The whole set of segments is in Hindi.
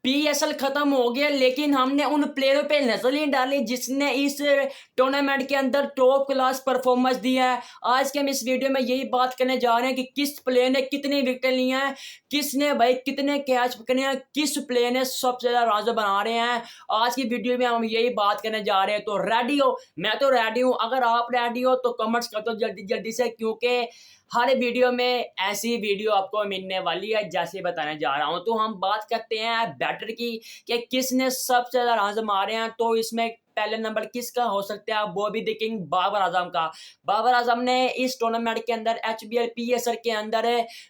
पीएसएल खत्म हो गया, लेकिन हमने उन प्लेयरों पे नजर नहीं डाली जिसने इस टूर्नामेंट के अंदर टॉप क्लास परफॉर्मेंस दिया है। आज के हम इस वीडियो में यही बात करने जा रहे हैं कि किस प्लेयर ने कितनी विकेट ली हैं, किसने भाई कितने कैच पकड़े हैं, किस प्लेयर ने सबसे ज्यादा रन बना रहे हैं। आज की वीडियो में हम यही बात करने जा रहे हैं। तो रेडी हो? मैं तो रेडी हूं। अगर आप रेडी हो तो कमेंट्स कर दो जल्दी जल्दी से, क्योंकि हर वीडियो में ऐसी वीडियो आपको मिलने वाली है जैसे बताने जा रहा हूं। तो हम बात करते हैं बैटर की कि किसने सबसे ज्यादा रन मारे हैं। तो इसमें पहले नंबर किसका हो सकता है? वो भी देखेंगे बाबर आजम का। बाबर आजम ने इस टूर्नामेंट के अंदर एचबीएल पीएसएल के अंदर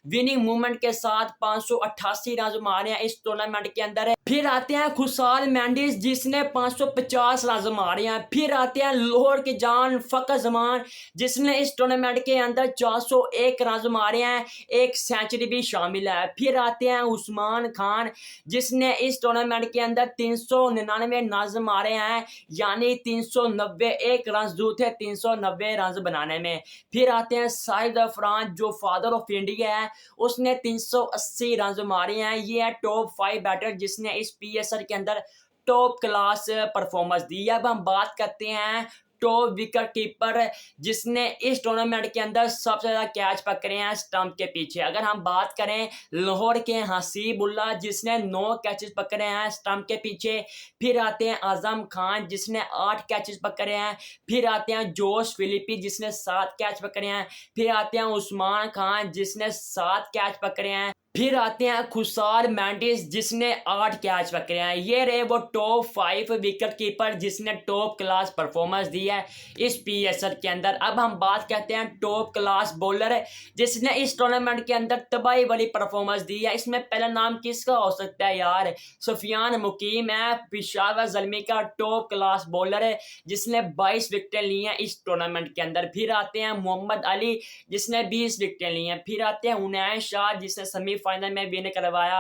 विनिंग मूवमेंट के साथ 588 रन मारे हैं इस टूर्नामेंट के अंदर। फिर आते हैं खुशाल मेंडिस जिसने 550 रन मारे हैं। फिर आते हैं लाहौर के जान फकर जमान जिसने इस टूर्नामेंट के अंदर 401 रन मारे हैं, एक सेंचुरी भी शामिल है। फिर आते हैं उस्मान खान जिसने इस टूर्नामेंट के अंदर 399 रन मारे हैं, यानी 390 एक रन जो थे 390 रन बनाने में। फिर आते हैं शाहिद अफरान जो फादर ऑफ इंडिया है, उसने 380 रन मारे हैं। ये है टॉप 5 बैटर जिसने इस पीएसएल के अंदर टॉप क्लास परफॉर्मेंस दी है। अब हम बात करते हैं टॉप विकेट कीपर जिसने इस टूर्नामेंट के अंदर सबसे ज्यादा कैच पकड़े हैं स्टंप के पीछे। अगर हम बात करें लाहौर के हसीबुल्ला जिसने 9 कैचेस पकड़े हैं स्टंप के पीछे। फिर आते हैं आजम खान जिसने 8 कैचेस पकड़े हैं। फिर आते हैं जोश फिलिपी जिसने 7 कैच पकड़े हैं। फिर आते हैं उस्मान खान जिसने 7 कैच पकड़े हैं। फिर आते हैं खुशाल मेंडिस जिसने 8 कैच पकड़े हैं। ये रहे वो टॉप 5 विकेट कीपर जिसने टॉप क्लास परफॉर्मेंस दी है इस पीएसएल के अंदर। अब हम बात करते हैं टॉप क्लास बॉलर जिसने इस टूर्नामेंट के अंदर तबाही वाली परफॉर्मेंस दी है। इसमें पहला नाम किसका हो सकता है यार? सुफियान मुकीम है, पेशावर ज़ल्मी का टॉप क्लास बॉलर है जिसने 22 विकेटें ली हैं इस टूर्नामेंट के अंदर। फिर आते हैं मोहम्मद अली जिसने 20 विकेटें ली हैं। फिर आते हैं उनैस शाह जिसने सेमीफाइनल में विन करवाया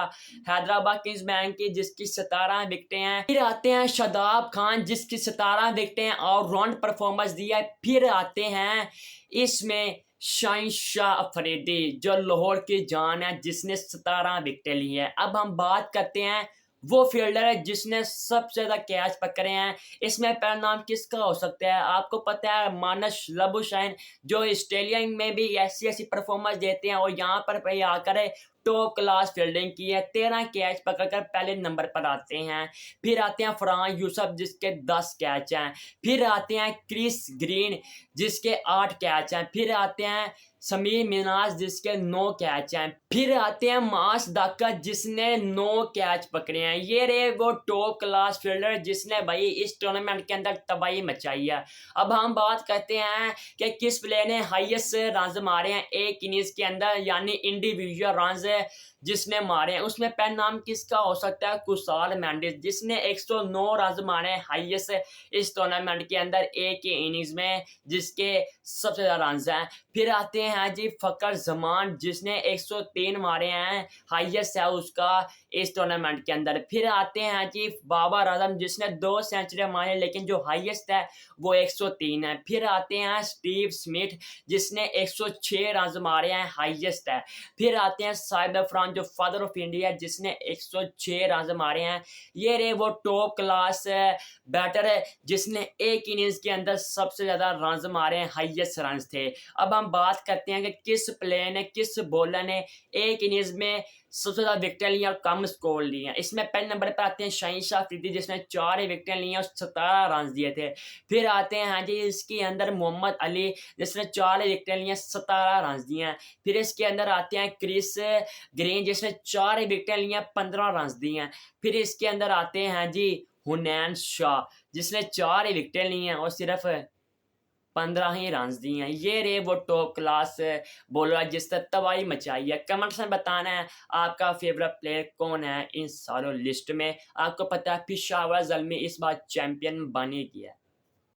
हैदराबाद किंग्स बैंक की जिसकी 17 विकेटें हैं। फिर आते हैं शादाब खान जिसकी 17 विकेटें और राउंड परफॉर्मेंस दिया है। फिर आते हैं इसमें शाहिनशाह अफरीदी जो लाहौर की जान है जिसने 17 विकेटें ली है। अब हम बात करते हैं वो फील्डर है जिसने सबसे ज्यादा कैच पकड़े हैं। इसमें पहला नाम किसका हो सकता है? आपको पता है मानस लबुशैन जो ऑस्ट्रेलिया में भी ऐसी ऐसी परफॉर्मेंस देते हैं और यहाँ पर आकर टॉप क्लास फील्डिंग की है। 13 कैच पकड़कर पहले नंबर पर आते हैं। फिर आते हैं फरहान यूसुफ जिसके 10 कैच हैं। फिर आते हैं क्रिस ग्रीन जिसके 8 कैच हैं। फिर आते हैं समीर मिनाज जिसके 9 कैच हैं। फिर आते हैं मास दाका जिसने 9 कैच पकड़े हैं। ये रहे वो टॉप क्लास फील्डर जिसने भाई इस टूर्नामेंट के अंदर तबाही मचाई है। अब हम बात करते हैं कि किस प्लेयर ने हाईएस्ट रन मारे हैं एक इनिंग्स के अंदर, यानी इंडिविजुअल रन जिसने मारे हैं। उसमें पहला नाम किसका हो सकता है? खुशाल मेंडिस जिसने 109 रन मारे हैं हाईएस्ट इस टूर्नामेंट के अंदर एक ही इनिंग्स में, जिसके सबसे ज्यादा रन हैं। फिर आते हैं जी फकर जमान जिसने 103 मारे हैं, हाईएस्ट है उसका इस टूर्नामेंट के अंदर। फिर आते हैं जी बाबर आजम जिसने 2 सेंचुरी मारे लेकिन जो हाईएस्ट है वो 103 है। फिर आते हैं स्टीव स्मिथ जिसने 106 रन मारे हैं, हाईएस्ट है। फिर आते हैं शाहिद अफरान जो फादर ऑफ इंडिया जिसने 106 रन मारे हैं। ये रहे वो टॉप क्लास बैटर है जिसने एक इनिंग्स के अंदर सबसे ज्यादा रन मारे हैं, हाईएस्ट रन थे। अब हम बात करते हैं कि किस प्लेयर ने किस बॉलर ने एक इनिंग्स में सबसे ज्यादा विकेटें ली और कम स्कोर ली हैं। इसमें पहले नंबर पर आते हैं शाहिनशाह अफरीदी जिसने 4 विकेटें ली हैं और 17 रन दिए थे। फिर आते हैं जी इसके अंदर मोहम्मद अली जिसने 4 विकेटें ली हैं, 17 रन दिए हैं। फिर इसके अंदर आते हैं क्रिस ग्रीन जिसने 4 विकेटें ली हैं, 15 रन दिए हैं। फिर इसके अंदर आते हैं जी हुनैन शाह जिसने 4 विकेटें ली हैं और सिर्फ 15 ही रन दिए हैं। ये रे वो टॉप क्लास बॉलर जिसने तबाही मचाई है। कमेंट्स में बताना है आपका फेवरेट प्लेयर कौन है इन सारों लिस्ट में। आपको पता है पेशावर ज़ल्मी इस बार चैंपियन बन ही गया है।